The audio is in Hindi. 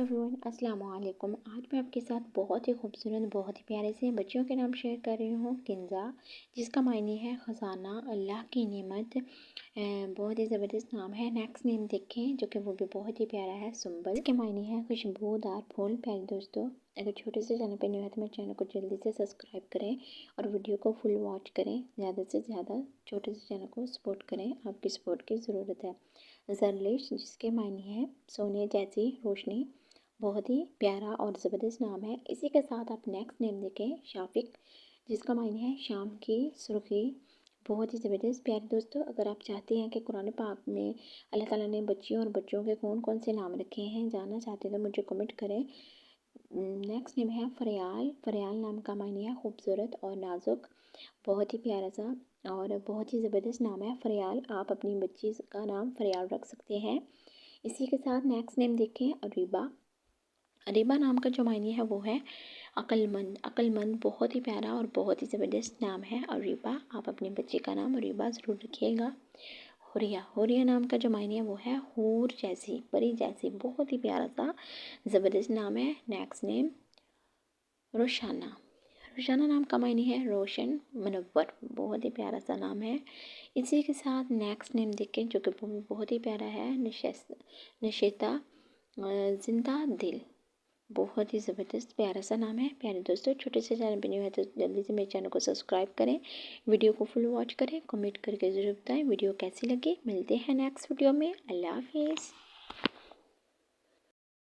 एवरीवन, अस्सलाम वालेकुम। आज मैं आपके साथ बहुत ही खूबसूरत, बहुत ही प्यारे से बच्चियों के नाम शेयर कर रही हूँ। किंजा, जिसका मायने है ख़जाना, अल्लाह की नेमत। बहुत ही ज़बरदस्त नाम है। नेक्स्ट नेम देखें जो कि वो भी बहुत ही प्यारा है, सुंबल। इसके मायने है खुशबूदार फूल। प्यारे दोस्तों, अगर छोटे से चैनल पर नहीं है तो मेरे चैनल को जल्दी से सब्सक्राइब करें और वीडियो को फुल वॉच करें। ज़्यादा से ज़्यादा छोटे से चैनल को सपोर्ट करें, आपकी सपोर्ट की ज़रूरत है। जरलिश, जिसके मायने है सोने जैसी रोशनी। बहुत ही प्यारा और ज़बरदस्त नाम है। इसी के साथ आप नेक्स्ट नेम देखें, शाफिक, जिसका मायने है शाम की सुर्खी। बहुत ही ज़बरदस्त। प्यारे दोस्तों, अगर आप चाहते हैं कि कुरान पाक में अल्लाह ताला ने बच्चियों और बच्चों के कौन कौन से नाम रखे हैं जानना चाहते हैं तो मुझे कमेंट करें। नेक्स्ट नेम है फरियाल। फरियाल नाम का मायने है खूबसूरत और नाजुक। बहुत ही प्यारा सा और बहुत ही ज़बरदस्त नाम है फरियाल। आप अपनी बच्ची का नाम फरियाल रख सकते हैं। इसी के साथ नेक्स्ट नेम देखें, अरीबा। अरीबा नाम का जो मायने है वो है अक्लमंद। अक्लमंद बहुत ही प्यारा और बहुत ही ज़बरदस्त नाम है अरीबा। आप अपने बच्चे का नाम अरीबा ज़रूर रखिएगा। हुरिया। हुरिया नाम का जो मायने है वो है हूर जैसी, परी जैसी। बहुत ही प्यारा सा ज़बरदस्त नाम है। Next name रोशाना। रोशाना नाम का मायने है रोशन, मुनव्वर। बहुत ही प्यारा सा नाम है। इसी के साथ नेक्स्ट नेम देखें जो कि बहुत ही प्यारा है, निशिता, जिंदा दिल। बहुत ही ज़बरदस्त प्यारा सा नाम है। प्यारे दोस्तों, छोटे से चैनल पर न्यू है तो जल्दी से मेरे चैनल को सब्सक्राइब करें, वीडियो को फुल वॉच करें, कमेंट करके ज़रूर बताएं वीडियो कैसी लगी। मिलते हैं नेक्स्ट वीडियो में। अल्लाह हाफिज़।